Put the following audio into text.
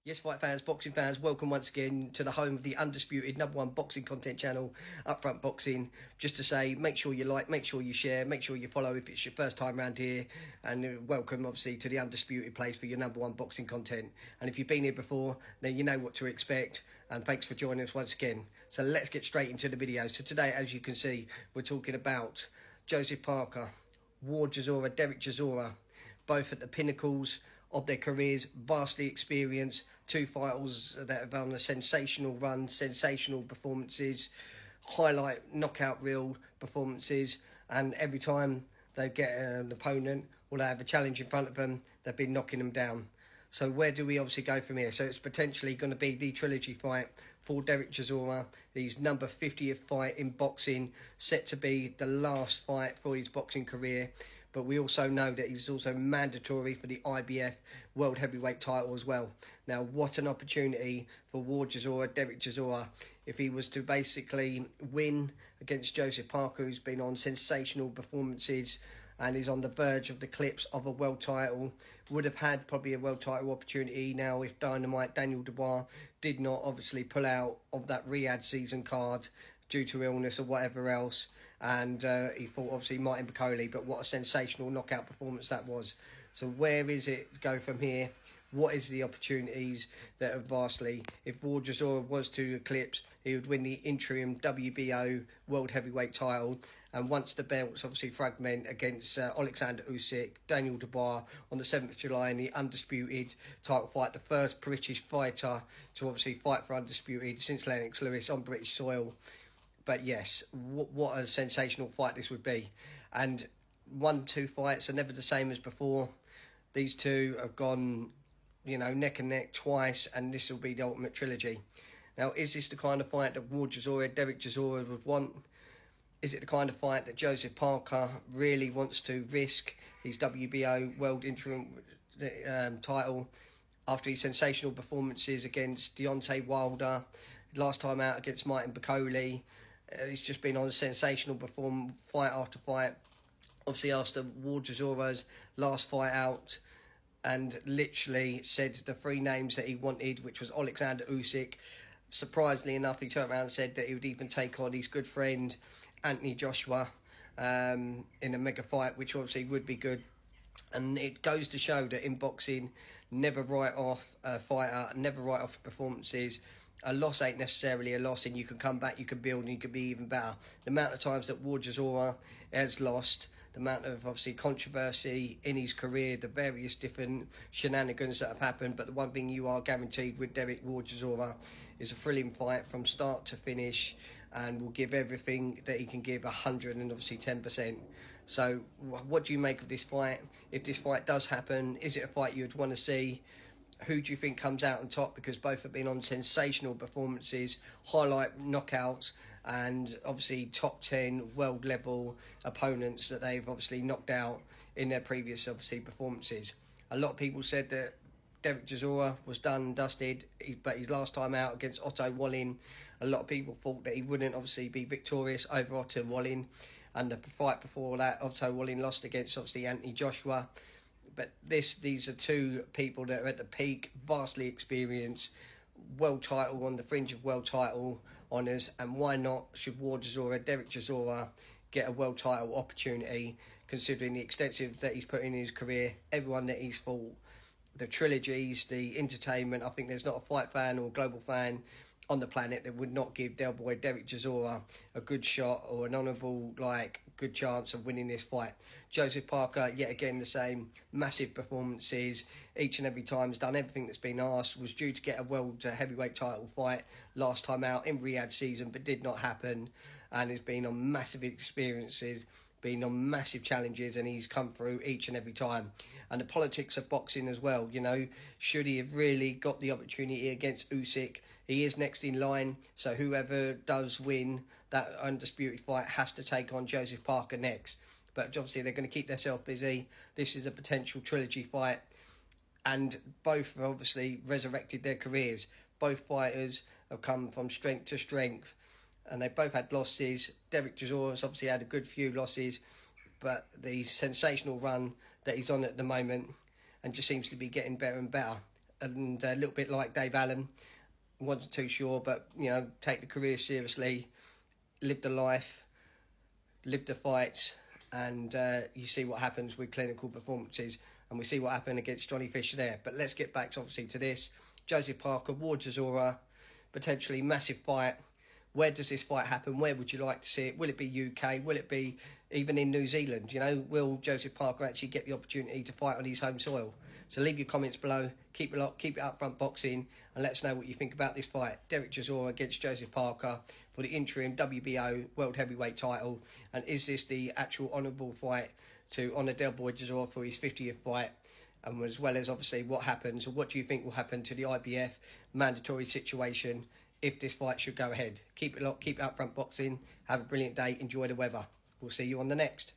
Yes, fight fans, boxing fans, welcome once again to the home of the undisputed #1 boxing content channel, Upfront Boxing. Just to say, make sure you like, make sure you share, make sure you follow if it's your first time around here, and welcome obviously to the undisputed place for your #1 boxing content. And if you've been here before, then you know what to expect, and thanks for joining us once again. So let's get straight into the video. So today, as you can see, we're talking about Joseph Parker, Ward Chisora, Derek Chisora, both at the pinnacles of their careers, vastly experienced, two fighters that have done a sensational run, sensational performances, highlight knockout reel performances, and every time they get an opponent or they have a challenge in front of them, they've been knocking them down. So where do we obviously go from here? So it's potentially going to be the trilogy fight for Derek Chisora, his number 50th fight in boxing, set to be the last fight for his boxing career. But we also know that he's also mandatory for the IBF World Heavyweight title as well. Now, what an opportunity for Ward Chisora, Derek Chisora, if he was to basically win against Joseph Parker, who's been on sensational performances and is on the verge of the clips of a world title. Would have had probably a world title opportunity now if Dynamite Daniel Dubois did not obviously pull out of that Riyadh season card due to illness or whatever else, and he fought obviously Martin Bakole, but what a sensational knockout performance that was. So where is it go from here? What is the opportunities that are vastly? If Ward Chisora was to eclipse, he would win the interim WBO World Heavyweight title, and once the belts obviously fragment against Alexander Usyk, Daniel Dubois on the 7th of July in the undisputed title fight, the first British fighter to obviously fight for undisputed since Lennox Lewis on British soil. But yes, what a sensational fight this would be. And 1-2 fights are never the same as before. These two have gone, neck and neck twice, and this will be the ultimate trilogy. Now, is this the kind of fight that Ward Chisora, Derek Chisora would want? Is it the kind of fight that Joseph Parker really wants to risk his WBO World Interim title after his sensational performances against Deontay Wilder, last time out against Martin Bakole? He's just been on a sensational fight after fight. Obviously, after Ward Chisora's last fight out, and literally said the three names that he wanted, which was Alexander Usyk. Surprisingly enough, he turned around and said that he would even take on his good friend Anthony Joshua in a mega fight, which obviously would be good. And it goes to show that in boxing, never write off a fighter, never write off performances. A loss ain't necessarily a loss, and you can come back, you can build, and you can be even better. The amount of times that Ward Chisora has lost, the amount of obviously controversy in his career, the various different shenanigans that have happened, but the one thing you are guaranteed with Derek Ward Chisora is a thrilling fight from start to finish, and will give everything that he can give 100 and obviously 10%. So what do you make of this fight? If this fight does happen, is it a fight you'd want to see? Who do you think comes out on top? Because both have been on sensational performances, highlight knockouts, and obviously top 10 world level opponents that they've obviously knocked out in their previous obviously performances. A lot of people said that Derek Chisora was done and dusted, but his last time out against Otto Wallin, a lot of people thought that he wouldn't obviously be victorious over Otto Wallin, and the fight before that, Otto Wallin lost against obviously Anthony Joshua. But these are two people that are at the peak, vastly experienced, world title on the fringe of world title honours, and why not should Ward Chisora, Derek Chisora, get a world title opportunity, considering the extensive that he's put in his career, everyone that he's fought, the trilogies, the entertainment. I think there's not a fight fan or a global fan on the planet that would not give Del Boy Derek Chisora a good shot or an honourable, good chance of winning this fight. Joseph Parker, yet again the same, massive performances each and every time, has done everything that's been asked, was due to get a world heavyweight title fight last time out in Riyadh season, but did not happen, and has been on massive experiences, been on massive challenges, and he's come through each and every time. And the politics of boxing as well, should he have really got the opportunity against Usyk, he is next in line, so whoever does win that undisputed fight has to take on Joseph Parker next. But obviously they're going to keep themselves busy. This is a potential trilogy fight, and both have obviously resurrected their careers. Both fighters have come from strength to strength, and they both had losses. Derek Chisora's obviously had a good few losses, but the sensational run that he's on at the moment, and just seems to be getting better and better. and a little bit like Dave Allen, wasn't too sure, but you know, take the career seriously, live the life, live the fights, and you see what happens with clinical performances, and we see what happened against Johnny Fisher there. But let's get back obviously to this. Joseph Parker, Ward Chisora, potentially massive fight. Where does this fight happen? Where would you like to see it? Will it be UK? Will it be even in New Zealand? You know, will Joseph Parker actually get the opportunity to fight on his home soil? So leave your comments below. Keep it locked. Keep it up front boxing, and let us know what you think about this fight. Derek Chisora against Joseph Parker for the interim WBO World Heavyweight title. And is this the actual honourable fight to honour Del Boy Chisora for his 50th fight? And as well as obviously what happens, or what do you think will happen to the IBF mandatory situation if this fight should go ahead? Keep it locked, keep it up front boxing. Have a brilliant day, enjoy the weather. We'll see you on the next.